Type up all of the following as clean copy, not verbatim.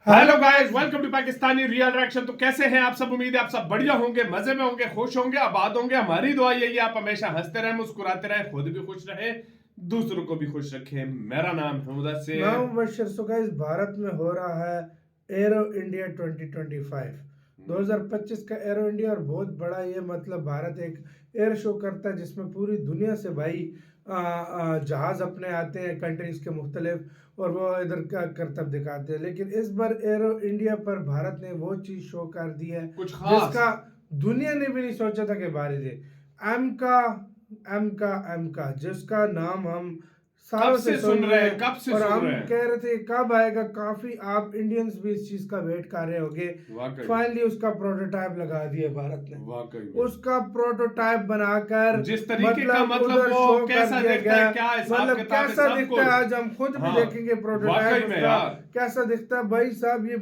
Hello guys, welcome to Pakistani real reaction. तो कैसे हैं आप सब? उम्मीद है आप सब बढ़िया होंगे, मजे में होंगे, खुश होंगे, आबाद होंगे। हमारी दुआ यही है आप हमेशा हंसते रहे, मुस्कुराते रहे, खुद भी खुश रहे, दूसरों को भी खुश रखें। मेरा नाम है मुदस्सिर। नाम मुबशर। सो गाइस, भारत में हो रहा है एरो इंडिया 2025 2025 का एरो इंडिया। और बहुत बड़ा ये मतलब भारत एक एयर शो करता है जिसमें पूरी दुनिया से भाई जहाज अपने आते हैं कंट्रीज के मुख्तलिफ, और वो इधर का करतब दिखाते हैं। लेकिन इस बार एरो इंडिया पर भारत ने वो चीज शो कर दी है कुछ खास जिसका दुनिया ने भी नहीं सोचा था कि बारिश है। एम का जिसका नाम हम सालों से सुन रहे हैं, कब से और सुन हम रहे हैं। कह रहे थे कब आएगा। काफी आप इंडियंस भी इस चीज का वेट कर रहे होंगे। वाकई फाइनली उसका प्रोटोटाइप लगा दिया भारत ने। वाकई उसका प्रोटोटाइप बनाकर जिस तरीके का मतलब उधर वो शो कैसा कर दिया दिखता है, गया। क्या हिसाब मतलब किताब है, कैसा सब दिखता है कुछ। आज हम खुद भी हाँ, देखेंगे प्रोटोटाइप वाकई में उसका यार। कैसा दिखता है। भाई साहब ये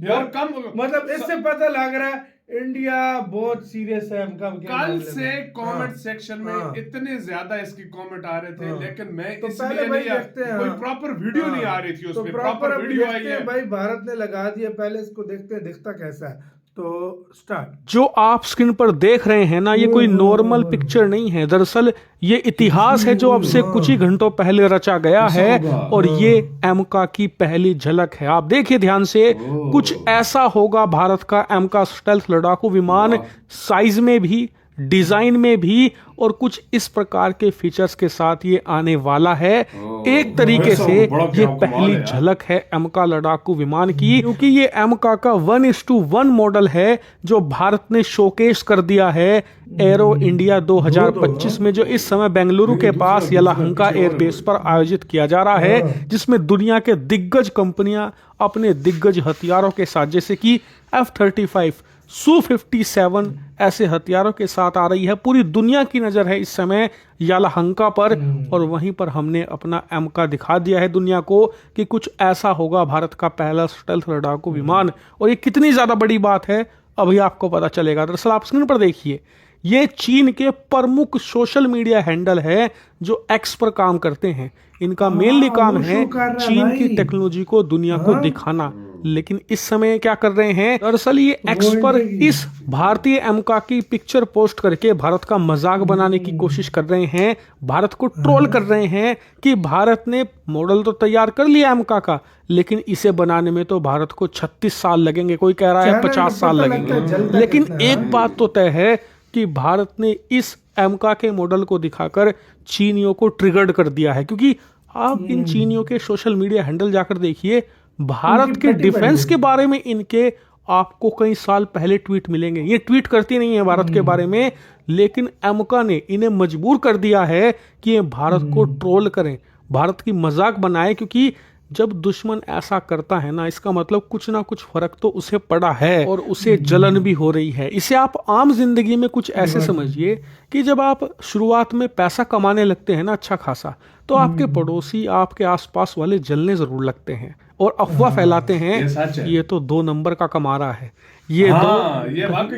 यार कम मतलब इससे पता लग रहा है इंडिया बहुत सीरियस है हमका के कल मामले से में। कमेंट हाँ, सेक्शन में हाँ, इतने ज्यादा इसकी कमेंट आ रहे थे, हाँ। लेकिन मैं तो इसलिए पहले भाई नहीं देखते हैं। कोई हाँ, प्रॉपर वीडियो नहीं आ हाँ। रही थी तो उसमें। प्रॉपर प्रॉपर अभी वीडियो आई देखते है हैं भाई, भारत ने लगा दिया। पहले इसको देखते हैं दिखता कैसा है। तो स्टार्ट। जो आप स्क्रीन पर देख रहे हैं ना, ये कोई नॉर्मल पिक्चर नहीं है। दरअसल ये इतिहास है जो अब से कुछ ही घंटों पहले रचा गया है, और ये एमका की पहली झलक है। आप देखिए ध्यान से, कुछ ऐसा होगा भारत का एमका स्टेल्थ लड़ाकू विमान, साइज में भी, डिजाइन में भी, और कुछ इस प्रकार के फीचर्स के साथ ये आने वाला है। एक तरीके से ये पहली झलक है एमका लड़ाकू विमान की, क्योंकि ये एमका का 1:1 मॉडल है जो भारत ने शोकेस कर दिया है एरो इंडिया 2025 में, जो इस समय बेंगलुरु के पास यलहंका एयरबेस पर आयोजित किया जा रहा है, जिसमें दुनिया के दिग्गज कंपनियां अपने दिग्गज हथियारों के साथ, जैसे कि F-35, Su-57 ऐसे हथियारों के साथ आ रही है। पूरी दुनिया की नजर है इस समय यलहंका पर, और वहीं पर हमने अपना एमका दिखा दिया है दुनिया को कि कुछ ऐसा होगा भारत का पहला स्टेल्थ लड़ाकू विमान। और ये कितनी ज्यादा बड़ी बात है अभी आपको पता चलेगा। दरअसल आप स्क्रीन पर देखिए, ये चीन के प्रमुख सोशल मीडिया हैंडल है जो एक्स पर काम करते हैं। इनका मेनली काम है चीन की टेक्नोलॉजी को दुनिया को दिखाना। लेकिन इस समय क्या कर रहे हैं, दरअसल ये एक्स पर इस भारतीय एमका की पिक्चर पोस्ट करके भारत का मजाक बनाने की कोशिश कर रहे हैं, भारत को ट्रोल कर रहे हैं कि भारत ने मॉडल तो तैयार कर लिया एमका का, लेकिन इसे बनाने में तो भारत को 36 साल लगेंगे, कोई कह रहा है 50 साल लगेंगे। लेकिन एक बात तो तय है कि भारत ने इस एमका के मॉडल को दिखाकर चीनियों को ट्रिगर्ड कर दिया है। क्योंकि आप इन चीनियों के सोशल मीडिया हैंडल जाकर देखिए, भारत के डिफेंस के बारे में इनके आपको कई साल पहले ट्वीट मिलेंगे। ये ट्वीट करती नहीं है भारत के बारे में, लेकिन एमका ने इन्हें मजबूर कर दिया है कि ये भारत को ट्रोल करें, भारत की मजाक बनाए। क्योंकि जब दुश्मन ऐसा करता है ना, इसका मतलब कुछ ना कुछ फर्क तो उसे पड़ा है, और उसे जलन भी हो रही है। इसे आप आम जिंदगी में कुछ ऐसे समझिए कि जब आप शुरुआत में पैसा कमाने लगते हैं ना अच्छा खासा, तो आपके पड़ोसी, आपके आसपास वाले जलने जरूर लगते हैं और अफवाह फैलाते हैं ये तो 2 नंबर का कमा रहा है, ये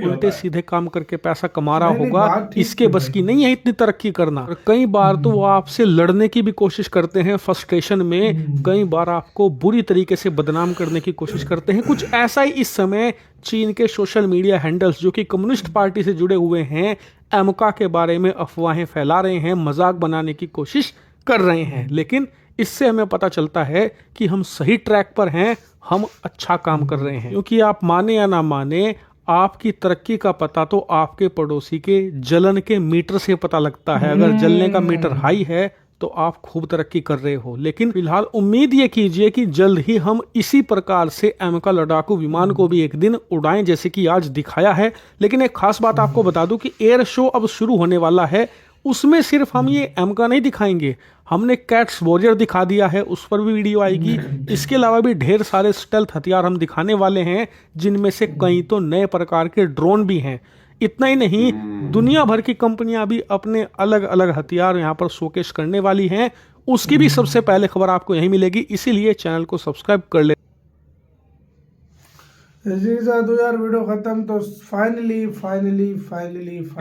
उल्टे सीधे काम करके पैसा कमा रहा होगा, इसके बस की नहीं है इतनी तरक्की करना। और कई बार तो वो आपसे लड़ने की भी कोशिश करते हैं फ्रस्ट्रेशन में, कई बार आपको बुरी तरीके से बदनाम करने की कोशिश करते हैं। कुछ ऐसा ही इस समय चीन के सोशल मीडिया हैंडल्स जो कि कम्युनिस्ट पार्टी से जुड़े हुए हैं, एमका के बारे में अफवाहें फैला रहे हैं, मजाक बनाने की कोशिश कर रहे हैं। लेकिन इससे हमें पता चलता है कि हम सही ट्रैक पर हैं, हम अच्छा काम कर रहे हैं। क्योंकि आप माने या ना माने, आपकी तरक्की का पता तो आपके पड़ोसी के जलन के मीटर से पता लगता है। अगर जलने का मीटर हाई है तो आप खूब तरक्की कर रहे हो। लेकिन फिलहाल उम्मीद ये कीजिए कि जल्द ही हम इसी प्रकार से एमका लड़ाकू विमान को भी एक दिन उड़ाएं, जैसे कि आज दिखाया है। लेकिन एक खास बात आपको बता दूं कि एयर शो अब शुरू होने वाला है, उसमें सिर्फ हम ये एमका नहीं दिखाएंगे, हमने कैट्स वॉरियर दिखा दिया है, उस पर भी वीडियो आएगी। इसके अलावा भी ढेर सारे स्टेल्थ हथियार हम दिखाने वाले हैं, जिनमें से कई तो नए प्रकार के ड्रोन भी हैं। इतना ही नहीं, दुनिया भर की कंपनियां भी अपने अलग अलग हथियार यहाँ पर शोकेस करने वाली हैं, उसकी भी सबसे पहले खबर आपको यहीं मिलेगी। इसीलिए चैनल को सब्सक्राइब कर ले। दो यार वीडियो खत्म। तो फाइनली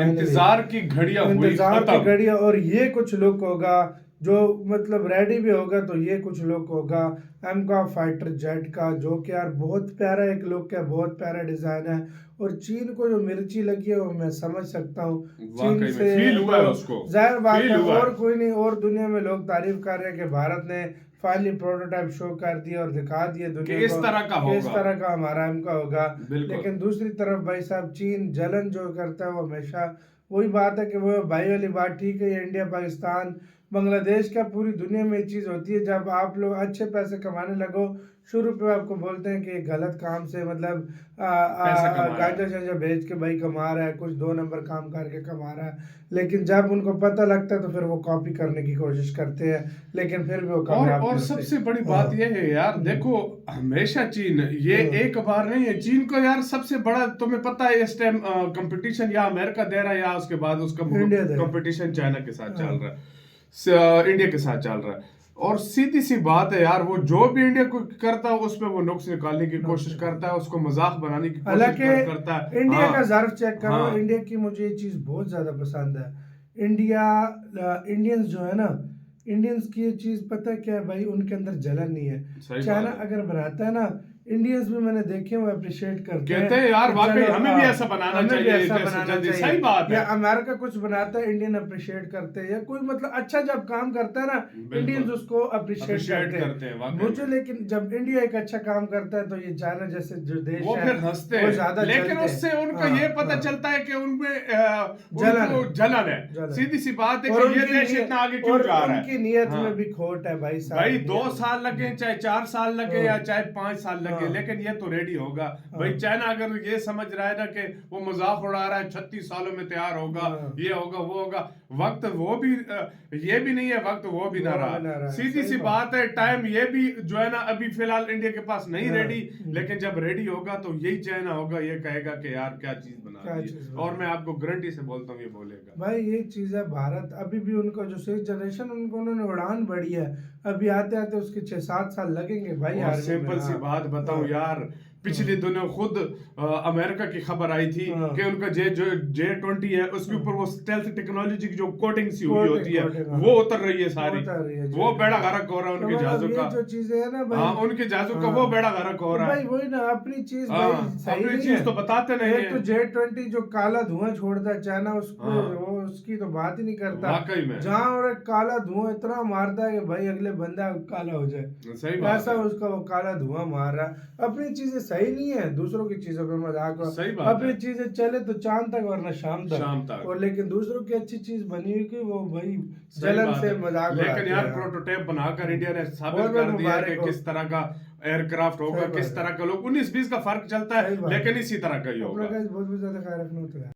इंतजार की घड़ियां हुई खत्म। और ये कुछ लुक होगा जो मतलब रेडी भी होगा तो ये कुछ लुक होगा एम का फाइटर जेट का, जो कि यार बहुत प्यारा एक लुक है, बहुत प्यारा डिजाइन है। और चीन को जो मिर्ची लगी है वो मैं समझ सकता हूँ, चीन वाकई में से फील हुआ है तो उसको, जाहिर बात फील है। हुआ और है। कोई नहीं, और दुनिया में लोग तारीफ कर रहे हैं कि भारत ने फाइनली प्रोटोटाइप शो कर दिया और दिखा दिया कि दुनिया इस को तरह का कि इस होगा। तरह का हमारा एम का होगा। बिल्कुल। लेकिन दूसरी तरफ भाई साहब चीन जलन जो करता है वो हमेशा वही बात है कि वो भाई वाली बात ठीक है, ये इंडिया पाकिस्तान बांग्लादेश क्या पूरी दुनिया में ये चीज़ होती है, जब आप लोग अच्छे पैसे कमाने लगो शुरू पे आपको बोलते हैं कि ये गलत काम से मतलब पैसा कमा रहा है। गांजा शांजा बेच के भाई कमा रहा है, कुछ 2 नंबर काम करके कमा रहा है। लेकिन जब उनको पता लगता है तो फिर वो कॉपी करने की कोशिश करते हैं, लेकिन फिर भी वो कामयाब और नहीं होते। सबसे बड़ी बात यह है यार, देखो हमेशा चीन ये एक बार नहीं है, चीन को यार सबसे बड़ा तुम्हें पता है इस टाइम कंपटीशन या अमेरिका दे रहा है या उसके बाद उसका इंडिया दे रहा है। कंपटीशन चाइना के साथ चल रहा है, इंडिया के साथ चल रहा है। और सीधी सी बात है यार, वो जो भी इंडिया को करता है उसमें वो नुक्स निकालने की कोशिश करता है, उसको मजाक बनाने की कोशिश हालांकि करता है। इंडिया हाँ, का ज़र्फ चेक करो, हाँ। इंडिया की मुझे ये चीज़ बहुत ज़्यादा पसंद है। इंडियंस जो है ना, इंडियंस की ये चीज़ पता है क्या है भाई, उनके अंदर जलन नहीं है। सही चाइना बात है। अगर बनाता है ना, इंडियंस भी मैंने देखे वो अप्रिशिएट करते कहते हैं यार कि वाकई चलो, हमें भी हाँ, ऐसा बनाना हमें भी चाहिए, ऐसा जैसे बनाना जल्दी। चाहिए। सही बात या है। अमेरिका कुछ बनाता है, इंडियन अप्रिशिएट करते हैं, या कोई मतलब अच्छा जब काम करता है ना, बिल्कुल। इंडियंस उसको अप्रिशिएट Appreciate करते करते हैं, हैं। वाकई मुझे में। लेकिन जब इंडिया एक अच्छा काम करता है तो ये चाइना जैसे जो देश वो है फिर हंसते वो हैं, ज्यादा लेकिन जलते हैं। उससे उनका हाँ, ये पता हाँ। चलता है कि उनमें जलन उनको है। जलन है। जलन। सीधी सी बात है और कि ये उनकी देश नीयत- इतना आगे क्यों और जा रहा है। उनकी नीयत हाँ। में भी खोट है भाई साहब। भाई 2 नीयत- साल लगे चाहे 4 साल लगे हाँ। या चाहे 5 साल लगे, हाँ। लेकिन ये तो रेडी होगा। हाँ। भाई चाइना अगर ये समझ रहा है ना कि वो मजाक उड़ा रहा है, 36 सालों में तैयार होगा, हाँ। ये होगा वो होगा, वक्त वो भी ये भी नहीं है, वक्त वो भी ना वो भी ना रहा। रहा। सीधी सही सी बात। बात है, टाइम ये भी जो है ना अभी फिलहाल इंडिया के पास नहीं हाँ। रेडी, लेकिन जब रेडी होगा तो यही चाइना होगा, ये कहेगा कि यार क्या चीज बना क्या दी चीज़ है। बना और दी। मैं आपको गारंटी से बोलता हूँ ये बोलेगा। भाई ये चीज़ है, भारत अभी भी उनको जो 6th जनरेशन उनको उन्होंने उड़ान बढ़ी है, अभी आते आते उसके 6-7 साल लगेंगे भाई और आर्मी में। सिंपल सी हाँ। बात बताऊं हाँ। यार, पिछले दिनों खुद अमेरिका की खबर आई थी हाँ। कि उनका J-20 है, उसके ऊपर वो स्टेल्थ टेक्नोलॉजी की जो कोटिंग सी हुई कोटिंग- होती है कोटिंग, हाँ। वो उतर रही है सारी, उतर रही है, वो जी। बेड़ा गर्क हो रहा है तो उनके मतलब जहाजों ये का। जो चीजें है ना भाई, हाँ, उनके जहाजों का हाँ। वो बेड़ा गर्क हो तो रहा भाई है। वही ना अपनी चीज हाँ, भाई सही अपनी नहीं चीज है। तो बताते नहीं एक तो है। J-20 जो काला धुआं छोड़ता है चाइना, उसको हाँ। वो उसकी तो बात ही नहीं करता। वाकई में। जहाँ और एक काला धुआं इतना मारता है कि भाई अगले बंदा काला हो जाए, सही बात ऐसा है। उसका वो काला धुआं मार रहा है। अपनी चीजें सही नहीं है, दूसरों की चीजों पे मजाक हो। सही बात अपनी है। चीजें चले तो चांद तक वरना शाम शाम तक, तक। और लेकिन दूसरों की अच्छी चीज बनी हुई कि वो भाई सही जलन बात से है। मजाक लेकिन उड़ाते यार हैं। प्रोटोटाइप बनाकर इंडिया ने साबित बहुत कर बहुत दिया मुबारक कि हो। किस तरह का एयरक्राफ्ट होगा, सही बात किस है। तरह का लोग 19-20 का फर्क चलता सही है, बात है। लेकिन इसी तरह का ही अपना होगा। बहुत बहुत ज्यादा ख्याल रखना होता है।